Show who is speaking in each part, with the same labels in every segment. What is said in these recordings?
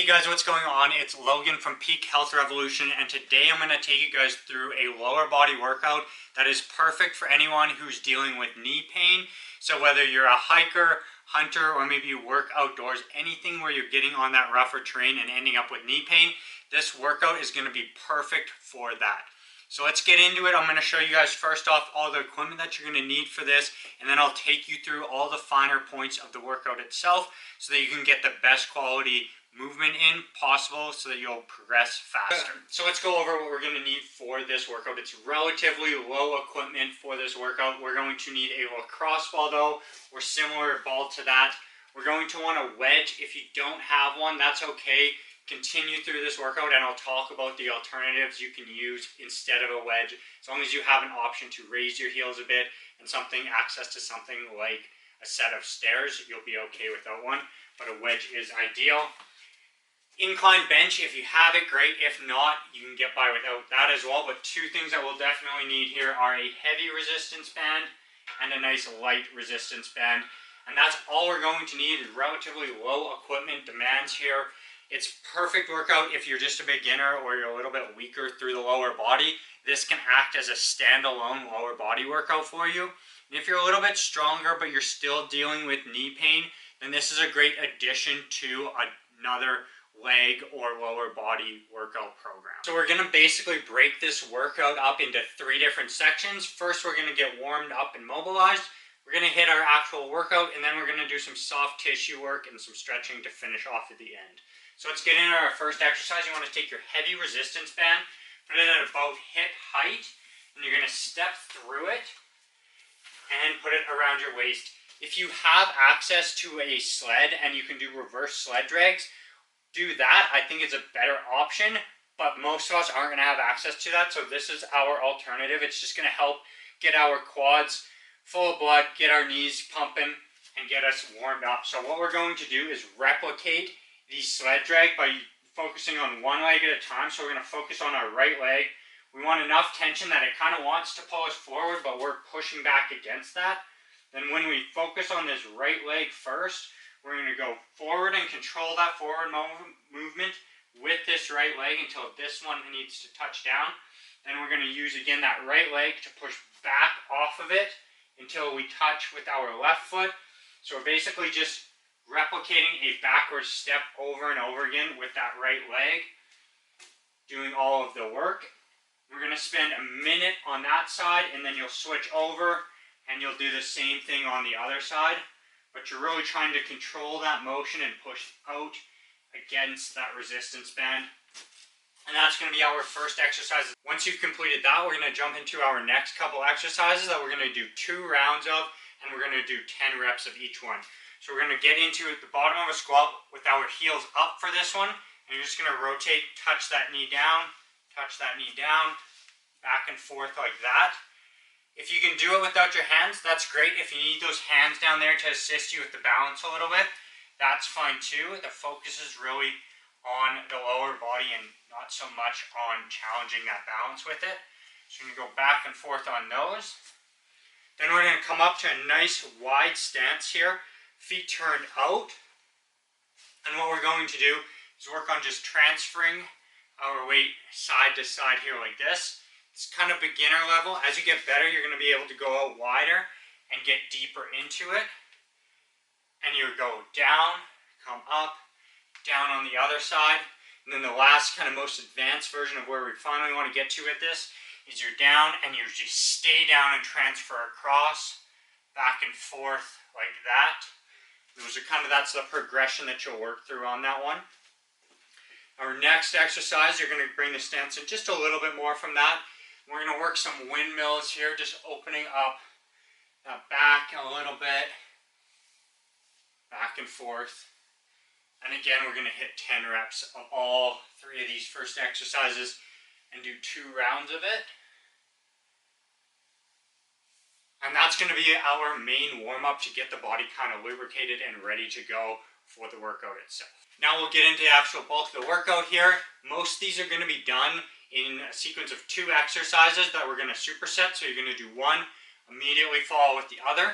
Speaker 1: Hey guys, what's going on? It's Logan from Peak Health Revolution, and today I'm going to take you guys through a lower body workout that is perfect for anyone who's dealing with knee pain. So whether you're a hiker, hunter, or maybe you work outdoors, anything where you're getting on that rougher terrain and ending up with knee pain, this workout is going to be perfect for that. So let's get into it. I'm going to show you guys first off all the equipment that you're going to need for this, and then I'll take you through all the finer points of the workout itself so that you can get the best quality movement in possible so that you'll progress faster. So let's go over what we're going to need for this workout. It's relatively low equipment for this workout. We're going to need a lacrosse ball though, or similar ball to that. We're going to want a wedge. If you don't have one, that's okay. Continue through this workout and I'll talk about the alternatives you can use instead of a wedge. As long as you have an option to raise your heels a bit and access to something like a set of stairs, you'll be okay without one, but a wedge is ideal. Incline bench, if you have it, great. If not, you can get by without that as well. But two things that we'll definitely need here are a heavy resistance band and a nice light resistance band. And that's all we're going to need is relatively low equipment demands here. It's perfect workout if you're just a beginner or you're a little bit weaker through the lower body. This can act as a standalone lower body workout for you. And if you're a little bit stronger but you're still dealing with knee pain, then this is a great addition to another leg or lower body workout program. So we're going to basically break this workout up into 3 different sections. First, we're going to get warmed up and mobilized. We're going to hit our actual workout, and then we're going to do some soft tissue work and some stretching to finish off at the end. So let's get into our first exercise. You want to take your heavy resistance band, put it at about hip height, and you're going to step through it and put it around your waist. If you have access to a sled and you can do reverse sled drags, do that. I think it's a better option, but most of us aren't going to have access to that, so this is our alternative. It's just going to help get our quads full of blood, get our knees pumping, and get us warmed up. So what we're going to do is replicate the sled drag by focusing on one leg at a time. So we're going to focus on our right leg. We want enough tension that it kind of wants to pull us forward, but we're pushing back against that. Then when we focus on this right leg first, we're going to go forward and control that forward movement with this right leg until this one needs to touch down. Then we're going to use again that right leg to push back off of it until we touch with our left foot. So we're basically just replicating a backward step over and over again with that right leg, doing all of the work. We're going to spend a minute on that side, and then you'll switch over and you'll do the same thing on the other side. But you're really trying to control that motion and push out against that resistance band. And that's going to be our first exercise. Once you've completed that, we're going to jump into our next couple exercises that we're going to do 2 rounds of, and we're going to do 10 reps of each one. So we're going to get into the bottom of a squat with our heels up for this one, and you're just going to rotate, touch that knee down, back and forth like that. If you can do it without your hands, that's great. If you need those hands down there to assist you with the balance a little bit, that's fine too. The focus is really on the lower body and not so much on challenging that balance with it. So you're going to go back and forth on those. Then we're going to come up to a nice wide stance here, feet turned out. And what we're going to do is work on just transferring our weight side to side here like this. It's kind of beginner level. As you get better, you're going to be able to go out wider and get deeper into it. And you go down, come up, down on the other side. And then the last kind of most advanced version of where we finally want to get to with this is you're down and you just stay down and transfer across, back and forth like that. That's the progression that you'll work through on that one. Our next exercise, you're going to bring the stance in just a little bit more from that. We're going to work some windmills here, just opening up that back a little bit, back and forth. And again, we're going to hit 10 reps of all 3 of these first exercises and do 2 rounds of it. And that's going to be our main warm-up to get the body kind of lubricated and ready to go for the workout itself. Now we'll get into the actual bulk of the workout here. Most of these are going to be done in a sequence of 2 exercises that we're going to superset. So you're going to do one, immediately follow with the other.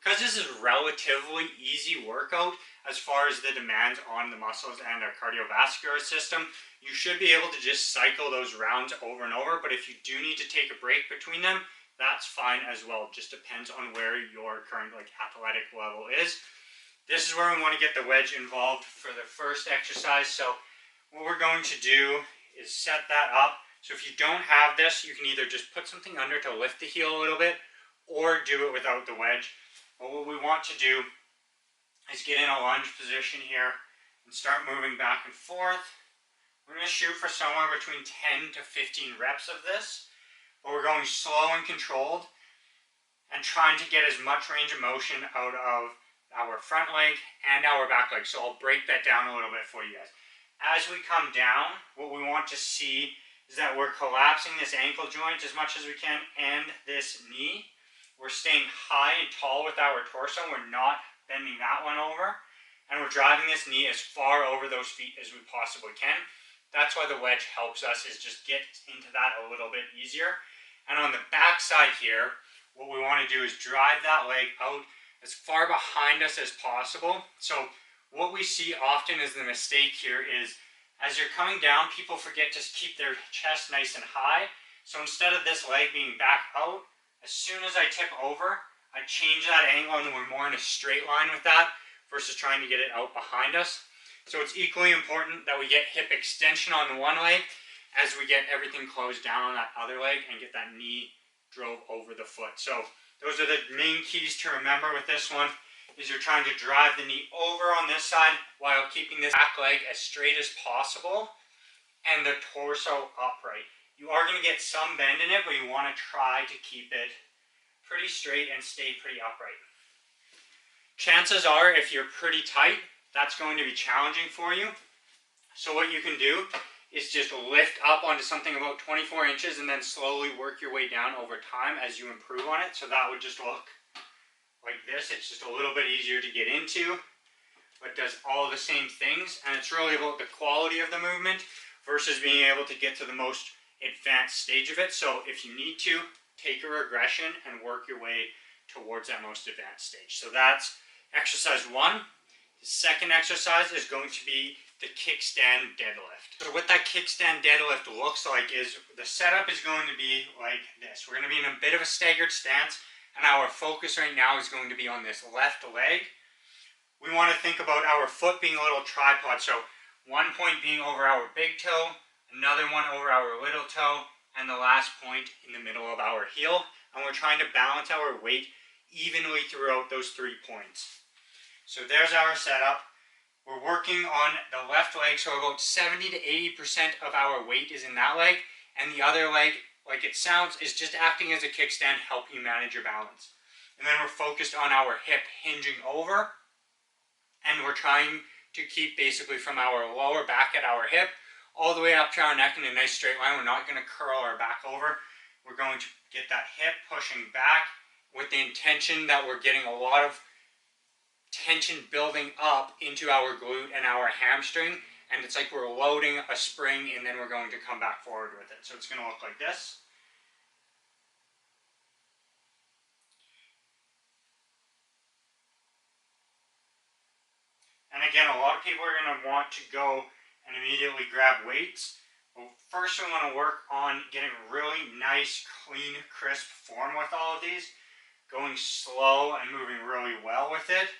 Speaker 1: Because this is a relatively easy workout as far as the demands on the muscles and our cardiovascular system, you should be able to just cycle those rounds over and over. But if you do need to take a break between them, that's fine as well. It just depends on where your current athletic level is. This is where we want to get the wedge involved for the first exercise. So what we're going to do is set that up. So if you don't have this, you can either just put something under to lift the heel a little bit or do it without the wedge. But what we want to do is get in a lunge position here and start moving back and forth. We're going to shoot for somewhere between 10 to 15 reps of this, but we're going slow and controlled and trying to get as much range of motion out of our front leg and our back leg. So I'll break that down a little bit for you guys. As we come down, what we want to see is that we're collapsing this ankle joint as much as we can and this knee. We're staying high and tall with our torso. We're not bending that one over. And we're driving this knee as far over those feet as we possibly can. That's why the wedge helps us, is just get into that a little bit easier. And on the back side here, what we want to do is drive that leg out as far behind us as possible. So what we see often is the mistake here is as you're coming down, people forget to keep their chest nice and high. So instead of this leg being back out, as soon as I tip over, I change that angle and we're more in a straight line with that versus trying to get it out behind us. So it's equally important that we get hip extension on the one leg as we get everything closed down on that other leg and get that knee drove over the foot. So those are the main keys to remember with this one, is you're trying to drive the knee over on this side while keeping this back leg as straight as possible and the torso upright. You are going to get some bend in it, but you want to try to keep it pretty straight and stay pretty upright. Chances are, if you're pretty tight, that's going to be challenging for you. So what you can do is just lift up onto something about 24 inches and then slowly work your way down over time as you improve on it. So that would just look like this. It's just a little bit easier to get into, but does all the same things. And it's really about the quality of the movement versus being able to get to the most advanced stage of it. So if you need to, take a regression and work your way towards that most advanced stage. So that's exercise 1. The second exercise is going to be the kickstand deadlift. So what that kickstand deadlift looks like is the setup is going to be like this. We're going to be in a bit of a staggered stance, and our focus right now is going to be on this left leg. We want to think about our foot being a little tripod. So one point being over our big toe, another one over our little toe, and the last point in the middle of our heel. And we're trying to balance our weight evenly throughout those 3 points. So there's our setup. We're working on the left leg, so about 70 to 80% of our weight is in that leg, and the other leg, like it sounds, is just acting as a kickstand, help you manage your balance. And then we're focused on our hip hinging over, and we're trying to keep basically from our lower back at our hip all the way up to our neck in a nice straight line. We're not going to curl our back over. We're going to get that hip pushing back with the intention that we're getting a lot of tension building up into our glute and our hamstring, and it's like we're loading a spring and then we're going to come back forward with it. So it's going to look like this. And again, a lot of people are going to want to go and immediately grab weights. Well, first we want to work on getting really nice, clean, crisp form with all of these, going slow and moving really well with it.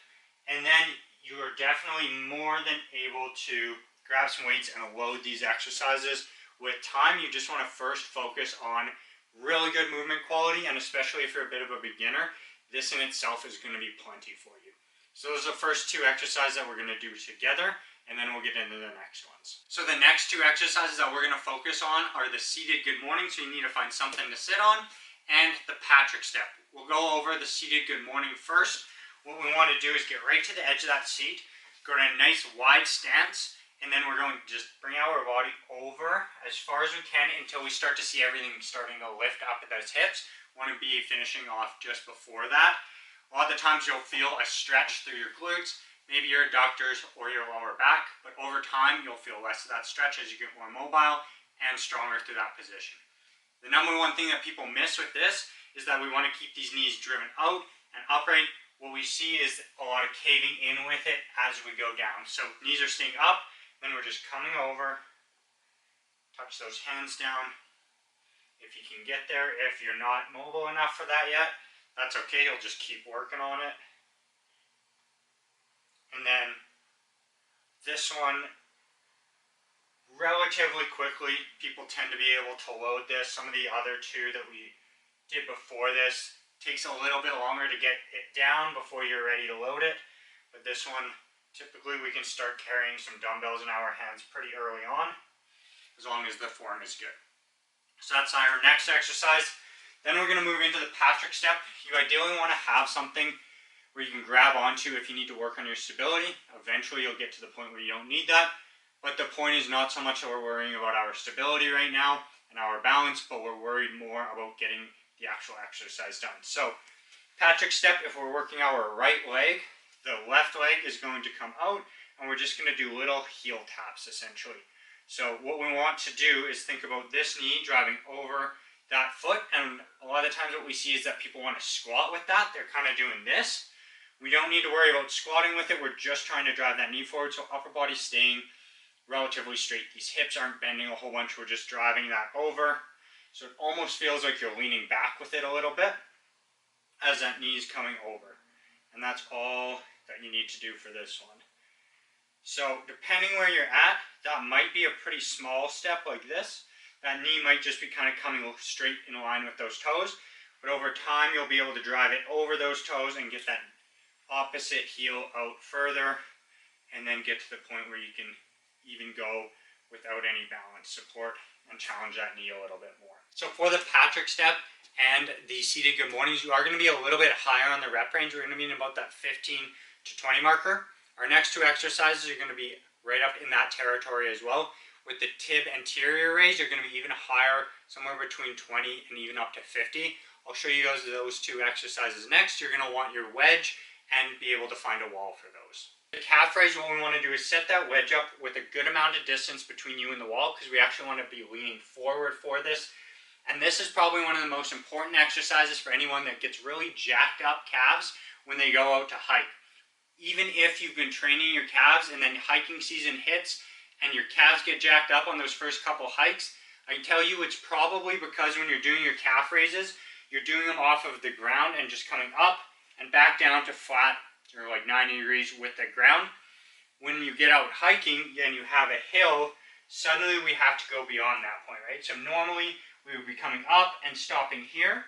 Speaker 1: And then you are definitely more than able to grab some weights and load these exercises. With time, you just want to first focus on really good movement quality, and especially if you're a bit of a beginner, this in itself is going to be plenty for you. So those are the first 2 exercises that we're going to do together, and then we'll get into the next ones. So the next 2 exercises that we're going to focus on are the seated good morning, so you need to find something to sit on, and the Patrick step. We'll go over the seated good morning first. What we want to do is get right to the edge of that seat, go to a nice wide stance, and then we're going to just bring our body over as far as we can until we start to see everything starting to lift up at those hips. We want to be finishing off just before that. A lot of the times you'll feel a stretch through your glutes, maybe your adductors or your lower back, but over time you'll feel less of that stretch as you get more mobile and stronger through that position. The number one thing that people miss with this is that we want to keep these knees driven out and upright what we see is a lot of caving in with it as we go down. So knees are staying up, then we're just coming over, touch those hands down. If you can get there, if you're not mobile enough for that yet, that's okay, you'll just keep working on it. And then this one, relatively quickly, people tend to be able to load this. Some of the other two that we did before this takes a little bit longer to get it down before you're ready to load it. But this one, typically we can start carrying some dumbbells in our hands pretty early on, as long as the form is good. So that's our next exercise. Then we're going to move into the Patrick step. You ideally want to have something where you can grab onto if you need to work on your stability. Eventually you'll get to the point where you don't need that. But the point is not so much that we're worrying about our stability right now and our balance, but we're worried more about getting the actual exercise done. So Patrick step, if we're working our right leg, the left leg is going to come out, and we're just going to do little heel taps essentially. So what we want to do is think about this knee driving over that foot, and a lot of the times what we see is that people want to squat with that. They're kind of doing this. We don't need to worry about squatting with it. We're just trying to drive that knee forward, so upper body staying relatively straight. These hips aren't bending a whole bunch. We're just driving that over. So it almost feels like you're leaning back with it a little bit as that knee is coming over. And that's all that you need to do for this one. So depending where you're at, that might be a pretty small step like this. That knee might just be kind of coming straight in line with those toes. But over time, you'll be able to drive it over those toes and get that opposite heel out further, and then get to the point where you can even go without any balance support and challenge that knee a little bit more. So for the Patrick step and the seated good mornings, you are going to be a little bit higher on the rep range. We're going to be in about that 15 to 20 marker. Our next two exercises are going to be right up in that territory as well. With the tib anterior raise, you're going to be even higher, somewhere between 20 and even up to 50. I'll show you guys those two exercises next. You're going to want your wedge and be able to find a wall for those. The calf raise, what we want to do is set that wedge up with a good amount of distance between you and the wall, because we actually want to be leaning forward for this. And this is probably one of the most important exercises for anyone that gets really jacked up calves when they go out to hike. Even if you've been training your calves and then hiking season hits and your calves get jacked up on those first couple hikes, I can tell you it's probably because when you're doing your calf raises, you're doing them off of the ground and just coming up and back down to flat, or like 90 degrees with the ground. When you get out hiking and you have a hill, suddenly we have to go beyond that point, right? So normally we would be coming up and stopping here.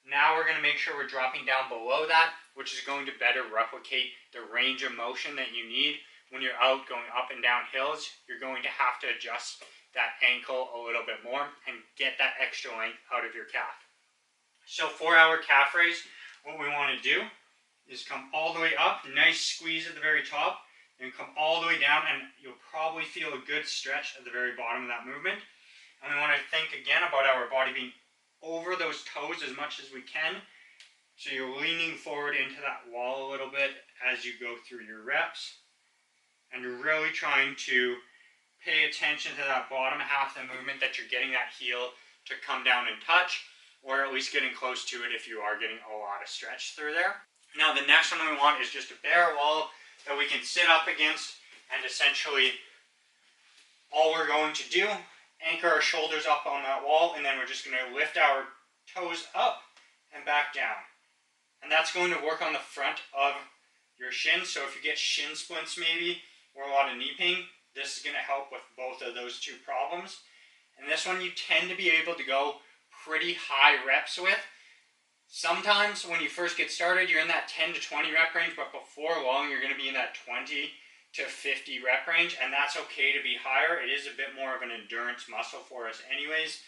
Speaker 1: Now we're going to make sure we're dropping down below that, which is going to better replicate the range of motion that you need when you're out going up and down hills. You're going to have to adjust that ankle a little bit more and get that extra length out of your calf. So for our calf raise, what we want to do is come all the way up, nice squeeze at the very top, and come all the way down, and you'll probably feel a good stretch at the very bottom of that movement. And we want to think again about our body being over those toes as much as we can. So you're leaning forward into that wall a little bit as you go through your reps. And you're really trying to pay attention to that bottom half of the movement, that you're getting that heel to come down and touch, or at least getting close to it if you are getting a lot of stretch through there. Now the next one we want is just a bare wall that we can sit up against, and essentially all we're going to do, anchor our shoulders up on that wall, and then we're just going to lift our toes up and back down. And that's going to work on the front of your shins. So if you get shin splints maybe, or a lot of knee pain, this is going to help with both of those two problems. And this one you tend to be able to go pretty high reps with. Sometimes when you first get started, you're in that 10 to 20 rep range, but before long, you're going to be in that 20 to 50 rep range, and that's okay to be higher. It is a bit more of an endurance muscle for us anyways.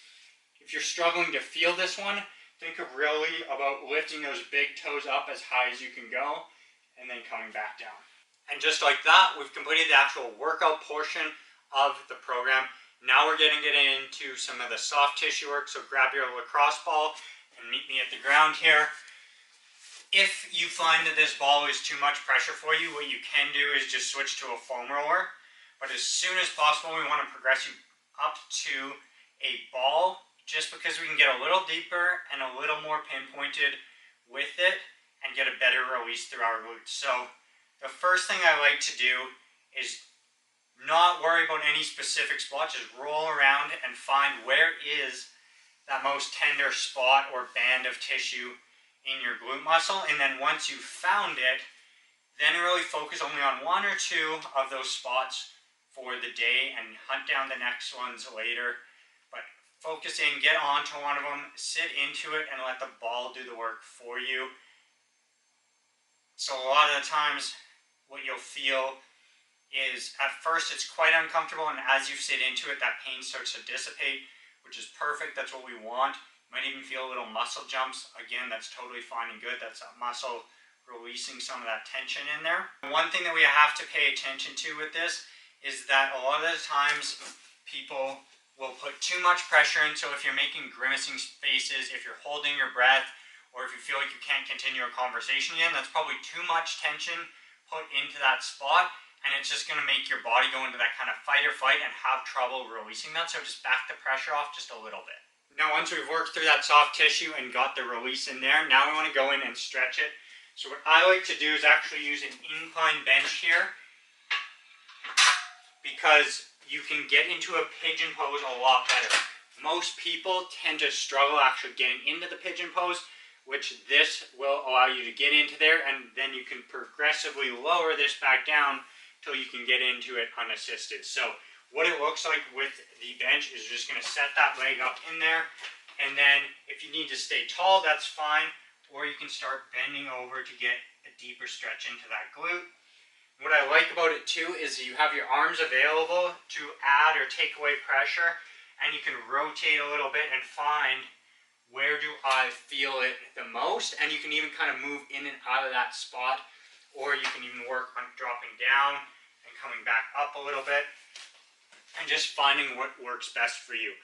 Speaker 1: If you're struggling to feel this one, think of really about lifting those big toes up as high as you can go, and then coming back down. And just like that, we've completed the actual workout portion of the program. Now we're getting into some of the soft tissue work, so grab your lacrosse ball and meet me at the ground here. If you find that this ball is too much pressure for you, what you can do is just switch to a foam roller. But as soon as possible, we want to progress you up to a ball, just because we can get a little deeper and a little more pinpointed with it. and get a better release through our glutes. So the first thing I like to do is not worry about any specific spot, just roll around and find where is that most tender spot or band of tissue in your glute muscle. And then once you've found it, then really focus only on one or two of those spots for the day and hunt down the next ones later. But focus in, get onto one of them, sit into it, and let the ball do the work for you. So a lot of the times what you'll feel is at first it's quite uncomfortable, and as you sit into it, that pain starts to dissipate, which is perfect. That's what we want. You might even feel a little muscle jumps. Again, that's totally fine and good. That's a muscle releasing some of that tension in there. One thing that we have to pay attention to with this is that a lot of the times people will put too much pressure in. So if you're making grimacing faces, if you're holding your breath, or if you feel like you can't continue a conversation again, that's probably too much tension put into that spot. And it's just going to make your body go into that kind of fight or flight and have trouble releasing that. So just back the pressure off just a little bit. Now once we've worked through that soft tissue and got the release in there, now we want to go in and stretch it. So what I like to do is actually use an incline bench here, because you can get into a pigeon pose a lot better. Most people tend to struggle actually getting into the pigeon pose, which this will allow you to get into there, and then you can progressively lower this back down till you can get into it unassisted. So what it looks like with the bench is just going to set that leg up in there, and then if you need to stay tall, that's fine, or you can start bending over to get a deeper stretch into that glute. What I like about it too is you have your arms available to add or take away pressure, and you can rotate a little bit and find where do I feel it the most, and you can even kind of move in and out of that spot, or you can even work on dropping down and coming back up a little bit and just finding what works best for you.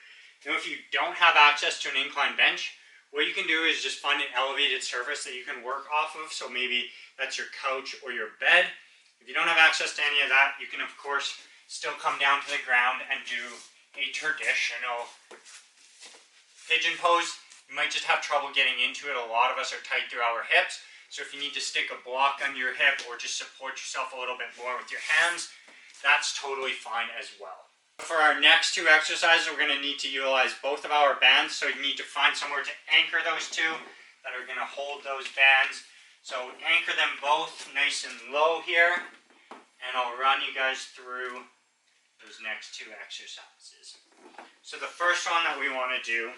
Speaker 1: Now if you don't have access to an incline bench, what you can do is just find an elevated surface that you can work off of. So maybe that's your couch or your bed. If you don't have access to any of that, you can of course still come down to the ground and do a traditional pigeon pose. You might just have trouble getting into it. A lot of us are tight through our hips. So if you need to stick a block under your hip or just support yourself a little bit more with your hands, that's totally fine as well. For our next two exercises, we're going to need to utilize both of our bands. So you need to find somewhere to anchor those two that are going to hold those bands. So anchor them both nice and low here, and I'll run you guys through those next two exercises. So the first one that we want to do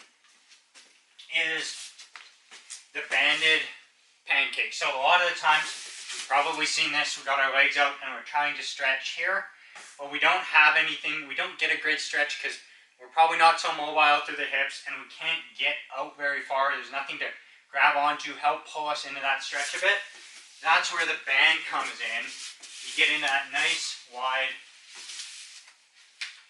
Speaker 1: is the banded pancake. So a lot of the times, you've probably seen this, we've got our legs out and we're trying to stretch here, but we don't have anything, we don't get a great stretch because we're probably not so mobile through the hips and we can't get out very far. There's nothing to grab onto, help pull us into that stretch a bit. That's where the band comes in. You get into that nice wide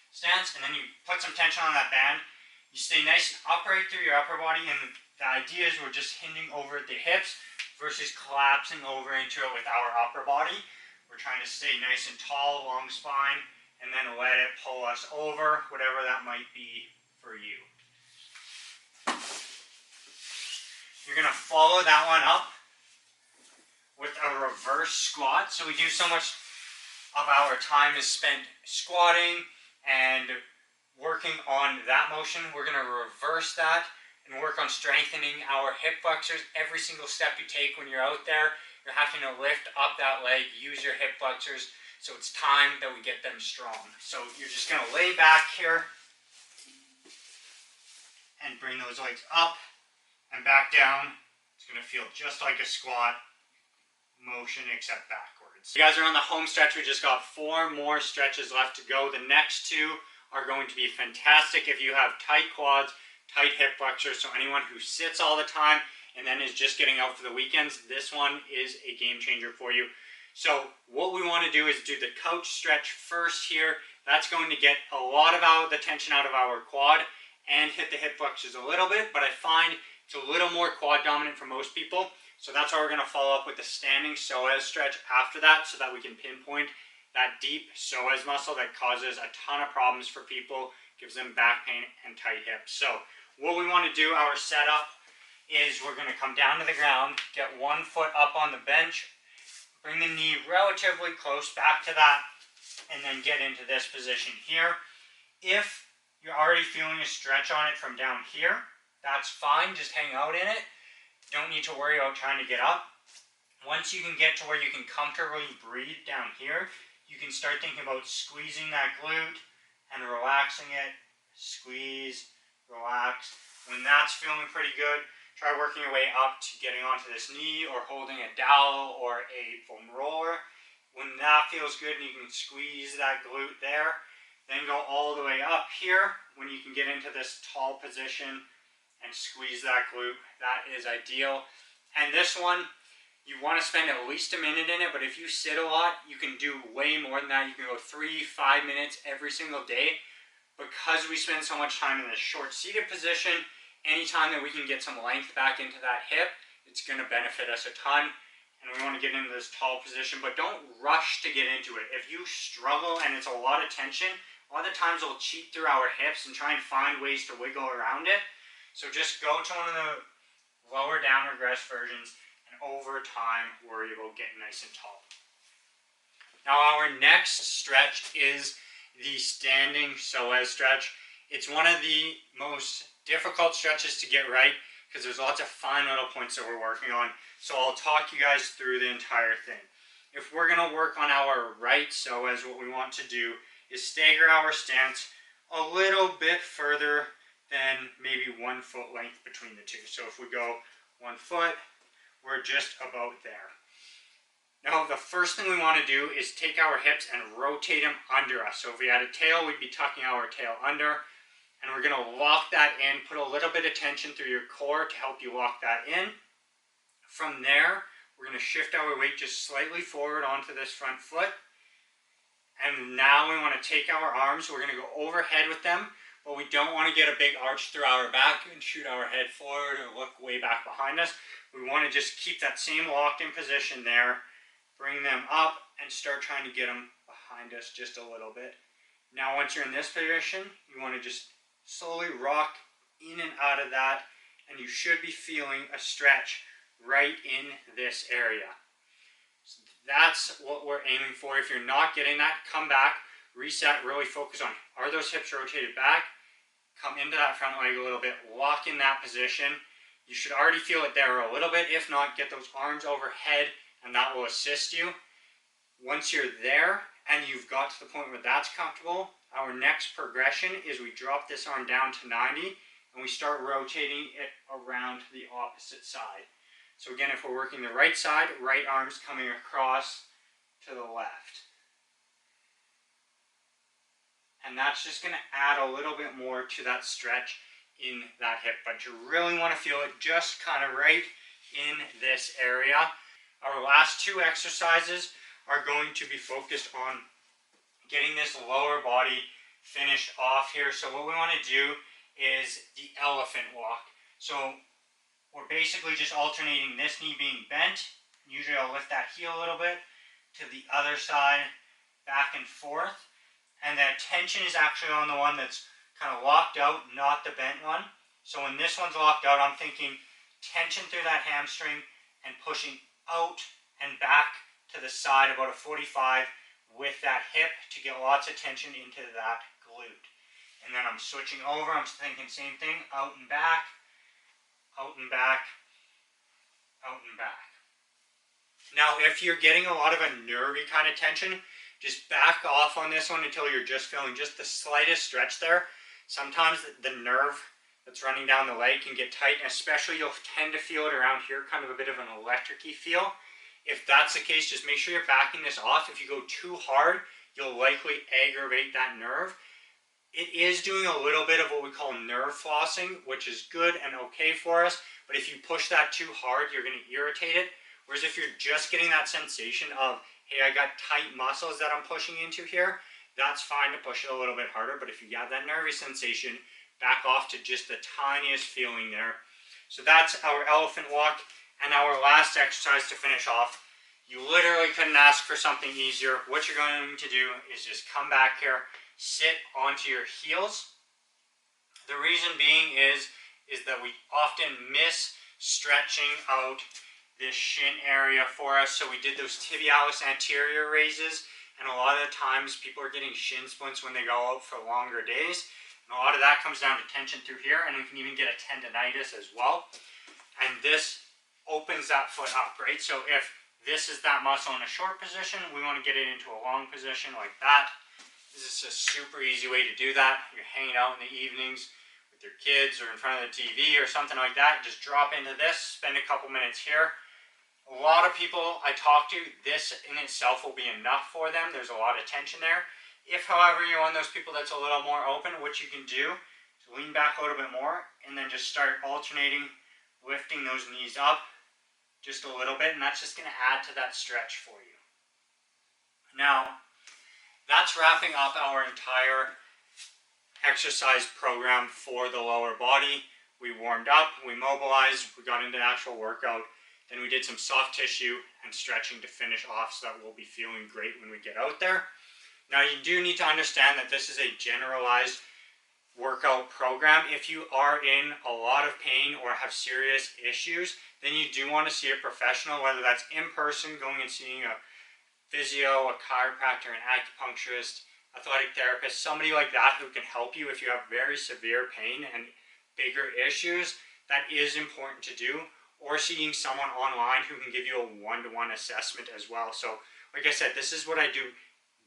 Speaker 1: stance, and then you put some tension on that band. You stay nice and upright through your upper body, and the idea is we're just hinging over at the hips versus collapsing over into it with our upper body. We're trying to stay nice and tall, long spine, and then let it pull us over, whatever that might be for you. You're going to follow that one up with a reverse squat. So we do so much of our time is spent squatting and working on that motion. We're going to reverse that and work on strengthening our hip flexors. Every single step you take when you're out there, you're having to lift up that leg, use your hip flexors. So it's time that we get them strong. So you're just going to lay back here and bring those legs up and back down. It's going to feel just like a squat motion except backwards. You guys are on the home stretch. We just got 4 more stretches left to go. The next 2 are going to be fantastic if you have tight quads, tight hip flexors. So anyone who sits all the time and then is just getting out for the weekends, this one is a game changer for you. So what we want to do is do the couch stretch first here. That's going to get a lot of the tension out of our quad and hit the hip flexors a little bit, but I find it's a little more quad dominant for most people. So that's why we're going to follow up with the standing psoas stretch after that, so that we can pinpoint that deep psoas muscle that causes a ton of problems for people, gives them back pain and tight hips. So what we want to do, our setup, is we're going to come down to the ground, get one foot up on the bench, bring the knee relatively close back to that, and then get into this position here. If you're already feeling a stretch on it from down here, that's fine, just hang out in it. Don't need to worry about trying to get up. Once you can get to where you can comfortably breathe down here, you can start thinking about squeezing that glute and relaxing it. Squeeze, relax. When that's feeling pretty good, try working your way up to getting onto this knee or holding a dowel or a foam roller. When that feels good and you can squeeze that glute there, then go all the way up here when you can get into this tall position and squeeze that glute. That is ideal. And this one, you want to spend at least a minute in it, but if you sit a lot, you can do way more than that. You can go 3-5 minutes every single day. Because we spend so much time in this short seated position, anytime that we can get some length back into that hip, it's going to benefit us a ton. And we want to get into this tall position, but don't rush to get into it. If you struggle and it's a lot of tension, a lot of times we'll cheat through our hips and try and find ways to wiggle around it. So just go to one of the lower downward rest versions, and over time worry about getting nice and tall. Now our next stretch is the standing psoas stretch. It's one of the most difficult stretches to get right because there's lots of fine little points that we're working on. So I'll talk you guys through the entire thing. If we're going to work on our right psoas, what we want to do is stagger our stance a little bit further than maybe 1 foot length between the two. So if we go 1 foot, we're just about there. Now, the first thing we want to do is take our hips and rotate them under us. So if we had a tail, we'd be tucking our tail under. And we're going to lock that in, put a little bit of tension through your core to help you lock that in. From there, we're going to shift our weight just slightly forward onto this front foot. And now we want to take our arms, we're going to go overhead with them, but we don't want to get a big arch through our back and shoot our head forward or look way back behind us. We want to just keep that same locked in position there. Bring them up and start trying to get them behind us just a little bit. Now once you're in this position, you want to just slowly rock in and out of that, and you should be feeling a stretch right in this area. So that's what we're aiming for. If you're not getting that, come back, reset, really focus on, are those hips rotated back? Come into that front leg a little bit, lock in that position. You should already feel it there a little bit. If not, get those arms overhead, and that will assist you. Once you're there and you've got to the point where that's comfortable, our next progression is we drop this arm down to 90 and we start rotating it around to the opposite side. So again, if we're working the right side, right arm's coming across to the left. And that's just going to add a little bit more to that stretch in that hip. But you really want to feel it just kind of right in this area. Our last two exercises are going to be focused on getting this lower body finished off here. So what we want to do is the elephant walk. So we're basically just alternating this knee being bent. Usually I'll lift that heel a little bit to the other side, back and forth. And the tension is actually on the one that's kind of locked out, not the bent one. So when this one's locked out, I'm thinking tension through that hamstring and pushing out and back to the side about a 45 with that hip to get lots of tension into that glute. And then I'm switching over, I'm thinking same thing, out and back, out and back, out and back. Now if you're getting a lot of a nervy kind of tension, just back off on this one until you're just feeling just the slightest stretch there. Sometimes the nerve that's running down the leg can get tight, and especially you'll tend to feel it around here, kind of a bit of an electric-y feel. If that's the case, just make sure you're backing this off. If you go too hard, you'll likely aggravate that nerve. It is doing a little bit of what we call nerve flossing, which is good and okay for us, but if you push that too hard, you're going to irritate it. Whereas if you're just getting that sensation of, hey, I got tight muscles that I'm pushing into here, that's fine to push it a little bit harder. But if you got that nervy sensation, back off to just the tiniest feeling there. So that's our elephant walk. And our last exercise to finish off. You literally couldn't ask for something easier. What you're going to do is just come back here, sit onto your heels. The reason being is that we often miss stretching out this shin area for us. So we did those tibialis anterior raises, and a lot of the times people are getting shin splints when they go out for longer days. And a lot of that comes down to tension through here, and we can even get a tendonitis as well. And this opens that foot up, right? So if this is that muscle in a short position, we want to get it into a long position like that. This is a super easy way to do that. You're hanging out in the evenings with your kids or in front of the TV or something like that. Just drop into this, spend a couple minutes here. A lot of people I talk to, this in itself will be enough for them. There's a lot of tension there. If, however, you're one of those people that's a little more open, what you can do is lean back a little bit more and then just start alternating, lifting those knees up just a little bit, and that's just going to add to that stretch for you. Now, that's wrapping up our entire exercise program for the lower body. We warmed up, we mobilized, we got into the actual workout. Then we did some soft tissue and stretching to finish off, so that we'll be feeling great when we get out there. Now you do need to understand that this is a generalized workout program. If you are in a lot of pain or have serious issues, then you do want to see a professional, whether that's in person, going and seeing a physio, a chiropractor, an acupuncturist, athletic therapist, somebody like that who can help you if you have very severe pain and bigger issues. That is important to do. Or seeing someone online who can give you a one-to-one assessment as well. So like I said, this is what I do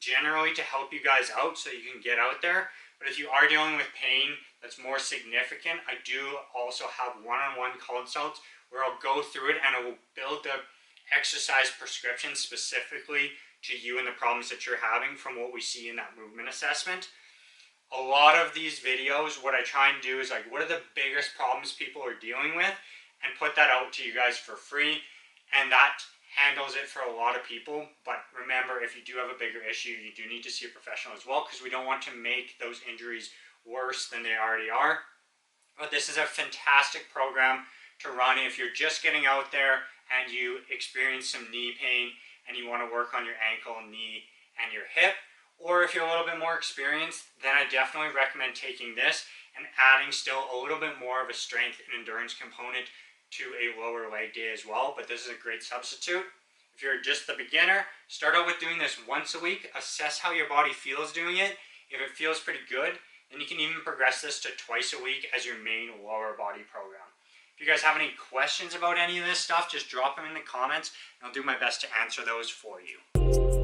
Speaker 1: generally to help you guys out so you can get out there. But if you are dealing with pain that's more significant, I do also have one-on-one consults where I'll go through it and I will build the exercise prescription specifically to you and the problems that you're having from what we see in that movement assessment. A lot of these videos, what I try and do is like, what are the biggest problems people are dealing with? And put that out to you guys for free, and that handles it for a lot of people. But remember, if you do have a bigger issue, you do need to see a professional as well, because we don't want to make those injuries worse than they already are. But this is a fantastic program to run if you're just getting out there and you experience some knee pain and you want to work on your ankle, knee, and your hip. Or if you're a little bit more experienced, then I definitely recommend taking this and adding still a little bit more of a strength and endurance component to a lower leg day as well. But this is a great substitute. If you're just the beginner, start out with doing this once a week. Assess how your body feels doing it. If it feels pretty good, then you can even progress this to twice a week as your main lower body program. If you guys have any questions about any of this stuff, just drop them in the comments and I'll do my best to answer those for you.